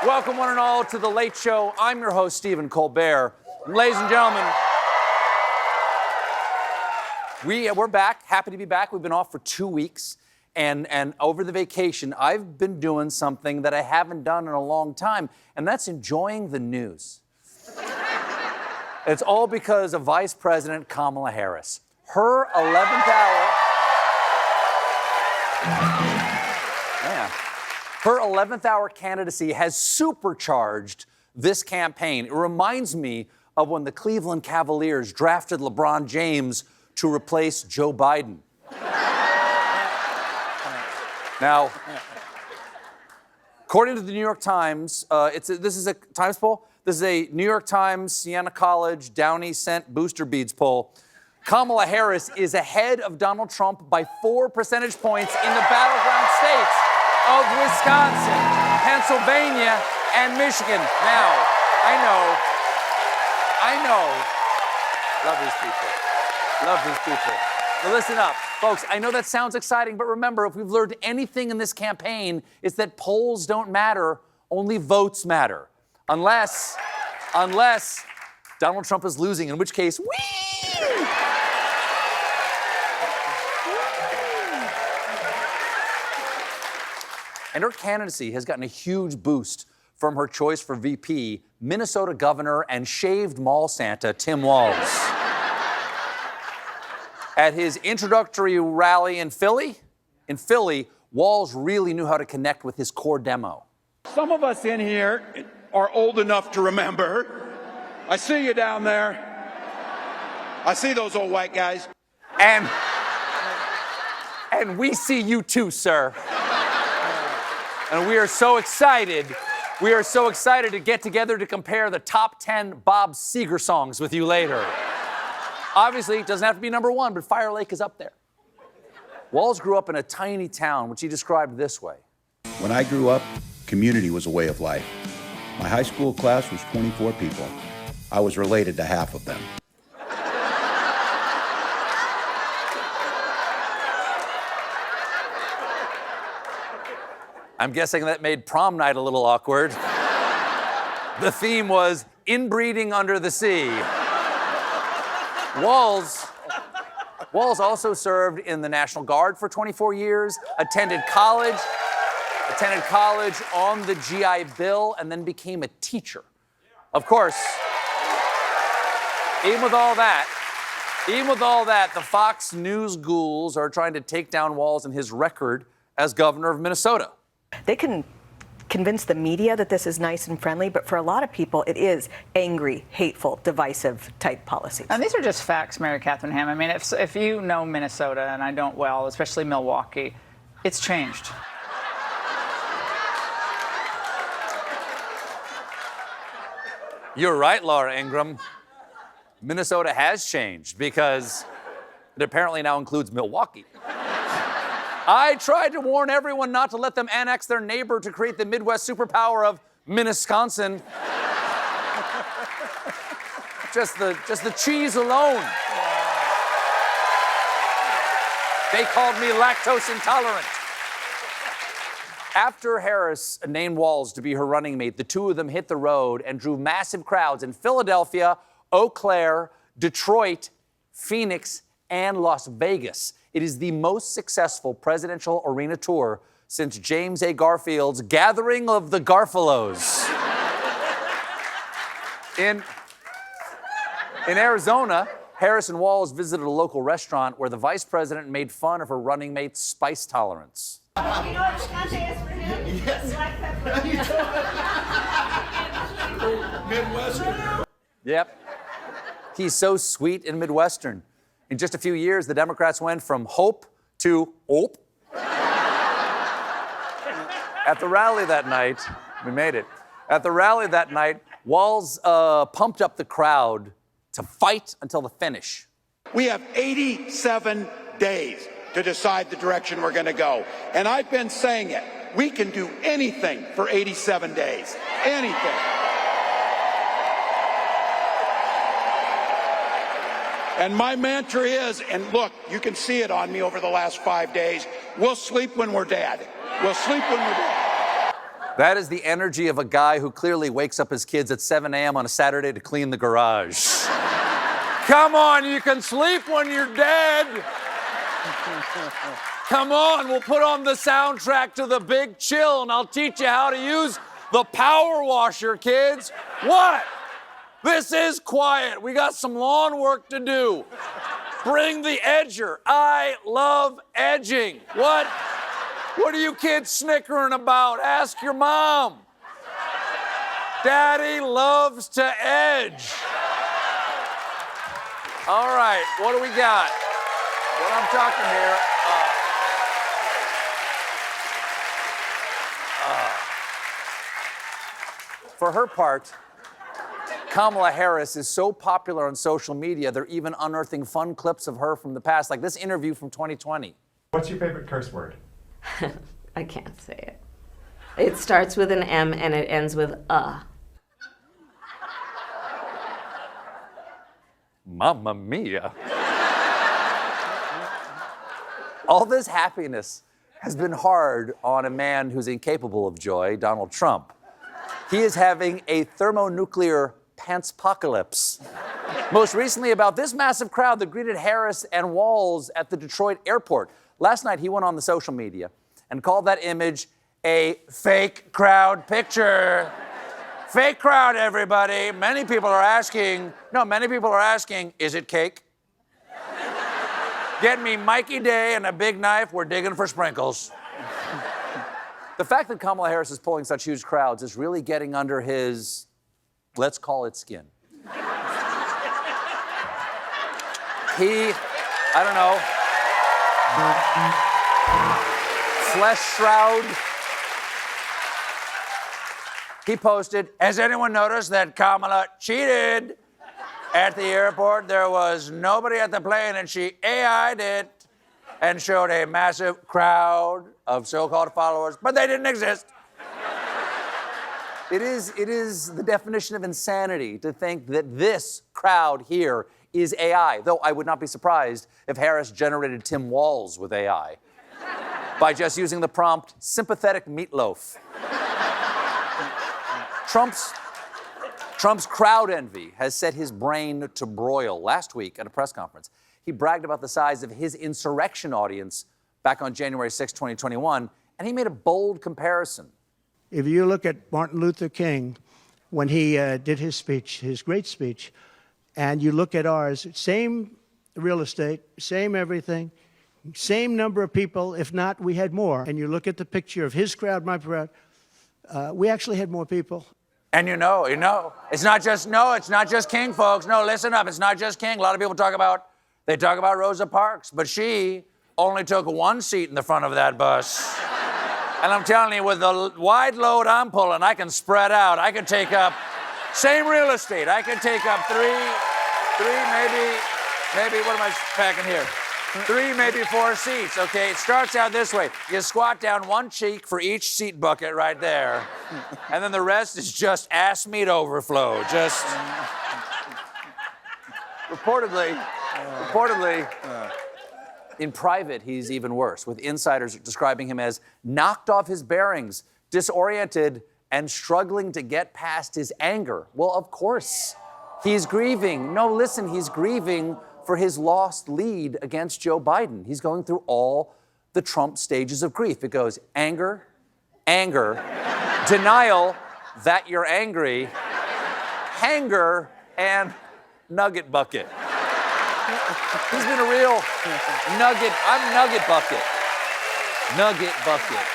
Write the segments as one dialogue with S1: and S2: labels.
S1: Welcome, one and all, to The Late Show. I'm your host, Stephen Colbert. And ladies and gentlemen, we're back. Happy to be back. We've been off for 2 weeks. And over the vacation, I've been doing something that I haven't done in a long time, and that's enjoying the news. It's all because of Vice President Kamala Harris. Her 11th hour... Her 11th hour candidacy has supercharged this campaign. It reminds me of when the Cleveland Cavaliers drafted LeBron James to replace Joe Biden. Now, according to the New York Times, this is a Times poll. This is a New York Times, Siena College, Downey Cent Booster Beads poll. Kamala Harris is ahead of Donald Trump by 4 percentage points in the battleground states of Wisconsin, Pennsylvania, and Michigan. Now, I know. Love these people. Now listen up, folks. I know that sounds exciting, but remember, if we've learned anything in this campaign, it's that polls don't matter, only votes matter. Unless Donald Trump is losing, in which case, whee! And her candidacy has gotten a huge boost from her choice for VP, Minnesota Governor and shaved mall Santa, Tim Walz. At his introductory rally in Philly, Walz really knew how to connect with his core demo.
S2: Some of us in here are old enough to remember. I see you down there. I see those old white guys.
S1: And we see you too, sir. And we are so excited. We are so excited to get together to compare the top 10 Bob Seger songs with you later. Obviously, it doesn't have to be number 1, but Fire Lake is up there. Walz grew up in a tiny town, which he described this way.
S3: When I grew up, community was a way of life. My high school class was 24 people. I was related to half of them.
S1: I'm guessing that made prom night a little awkward. The theme was inbreeding under the sea. Walz also served in the National Guard for 24 years, attended college on the GI Bill, and then became a teacher. Of course, even with all that, the Fox News ghouls are trying to take down Walz and his record as governor of Minnesota.
S4: They can convince the media that this is nice and friendly, but for a lot of people, it is angry, hateful, divisive type policies.
S5: And these are just facts, Mary Catherine Ham. I mean, if you know Minnesota, and I don't well, especially Milwaukee, it's changed.
S1: You're right, Laura Ingraham. Minnesota has changed because it apparently now includes Milwaukee. I tried to warn everyone not to let them annex their neighbor to create the Midwest superpower of Minnesconsin. just the cheese alone. They called me lactose intolerant. After Harris named Walz to be her running mate, the two of them hit the road and drew massive crowds in Philadelphia, Eau Claire, Detroit, Phoenix, and Las Vegas. It is the most successful presidential arena tour since James A. Garfield's Gathering of the Garfilos. In Arizona, Harris and Walz visited a local restaurant where the vice president made fun of her running mate's spice tolerance.
S6: You know what picante is for him? Yes. Black pepper.
S2: Midwestern.
S1: Yep. He's so sweet and Midwestern. In just a few years, the Democrats went from hope to ope. At the rally that night, we made it. At the rally that night, Walz pumped up the crowd to fight until the finish.
S2: We have 87 days to decide the direction we're going to go. And I've been saying it. We can do anything for 87 days. Anything. And my mantra is, and look, you can see it on me over the last 5 days, we'll sleep when we're dead. We'll sleep when we're dead.
S1: That is the energy of a guy who clearly wakes up his kids at 7 a.m. on a Saturday to clean the garage. Come on, you can sleep when you're dead. Come on, we'll put on the soundtrack to The Big Chill and I'll teach you how to use the power washer, kids. What? This is quiet. We got some lawn work to do. Bring the edger. I love edging. What? What are you kids snickering about? Ask your mom. Daddy loves to edge. All right, what do we got? What I'm talking here. For her part, Kamala Harris is so popular on social media, they're even unearthing fun clips of her from the past, like this interview from 2020.
S7: What's your favorite curse word?
S8: I can't say it. It starts with an M and it ends with
S1: Mamma mia. All this happiness has been hard on a man who's incapable of joy, Donald Trump. He is having a thermonuclear pantspocalypse. Most recently about this massive crowd that greeted Harris and Walz at the Detroit airport. Last night, he went on the social media and called that image a fake crowd picture. Fake crowd, everybody. Many people are asking, is it cake? Get me Mikey Day and a big knife, we're digging for sprinkles. The fact that Kamala Harris is pulling such huge crowds is really getting under his, let's call it skin. I don't know, flesh shroud. He posted, has anyone noticed that Kamala cheated at the airport? There was nobody at the plane and she AI'd it and showed a massive crowd of so-called followers, but they didn't exist. It is the definition of insanity to think that this crowd here is AI, though I would not be surprised if Harris generated Tim Walz with AI by just using the prompt, sympathetic meatloaf. Trump's crowd envy has set his brain to broil. Last week at a press conference, he bragged about the size of his insurrection audience back on January 6, 2021, and he made a bold comparison.
S9: If you look at Martin Luther King, when he did his speech, his great speech, and you look at ours, same real estate, same everything, same number of people, if not, we had more. And you look at the picture of his crowd, my crowd, we actually had more people.
S1: And you know, it's not just King, folks. No, listen up, it's not just King. A lot of people talk about Rosa Parks, but she only took one seat in the front of that bus. And I'm telling you, with the wide load I'm pulling, I can spread out. I can take up, same real estate, I can take up three, maybe, what am I packing here? 3, maybe 4 seats, okay? It starts out this way. You squat down one cheek for each seat bucket right there. And then the rest is just ass meat overflow. Just reportedly, in private, he's even worse, with insiders describing him as knocked off his bearings, disoriented, and struggling to get past his anger. Well, of course, he's grieving. No, listen, he's grieving for his lost lead against Joe Biden. He's going through all the Trump stages of grief. It goes anger, denial that you're angry, hanger, and nugget bucket. He's been a real nugget. I'm nugget bucket. Nugget bucket.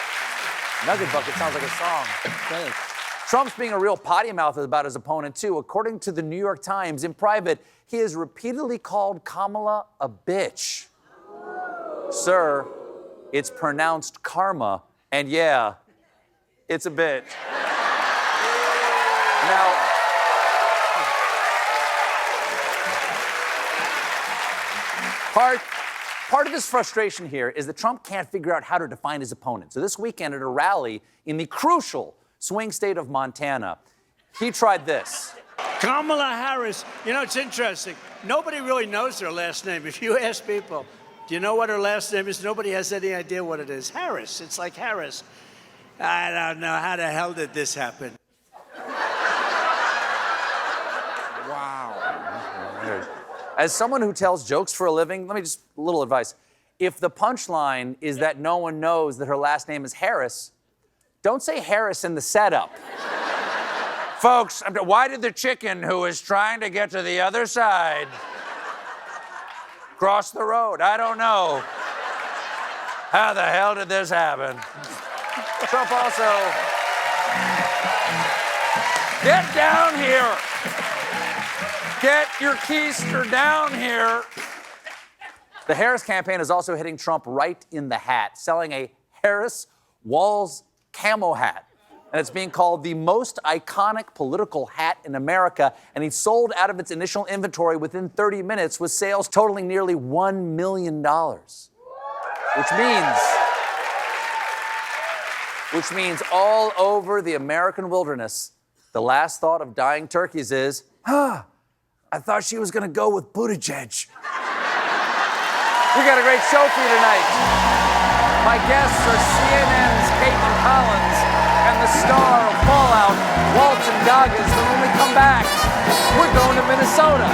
S1: Nugget bucket sounds like a song. Trump's being a real potty mouth about his opponent, too. According to the New York Times, in private, he has repeatedly called Kamala a bitch. Sir, it's pronounced karma, and yeah, it's a bitch. Now, part of his frustration here is that Trump can't figure out how to define his opponent. So this weekend at a rally in the crucial swing state of Montana, he tried this.
S9: Kamala Harris, you know, it's interesting. Nobody really knows her last name. If you ask people, do you know what her last name is? Nobody has any idea what it is. Harris. It's like Harris. I don't know. How the hell did this happen?
S1: As someone who tells jokes for a living, let me just a little advice. If the punchline is that no one knows that her last name is Harris, don't say Harris in the setup. Folks, why did the chicken who was trying to get to the other side cross the road? I don't know. How the hell did this happen? Trump also... Get down here! Get your keister down here! The Harris campaign is also hitting Trump right in the hat, selling a Harris-Walz Camo Hat. And it's being called the most iconic political hat in America, and he sold out of its initial inventory within 30 minutes with sales totaling nearly $1 million. Which means all over the American wilderness, the last thought of dying turkeys is, I thought she was gonna go with Buttigieg. We got a great show for you tonight. My guests are CNN's Caitlin Collins and the star of Fallout, Walton Goggins. But when we come back, we're going to Minnesota.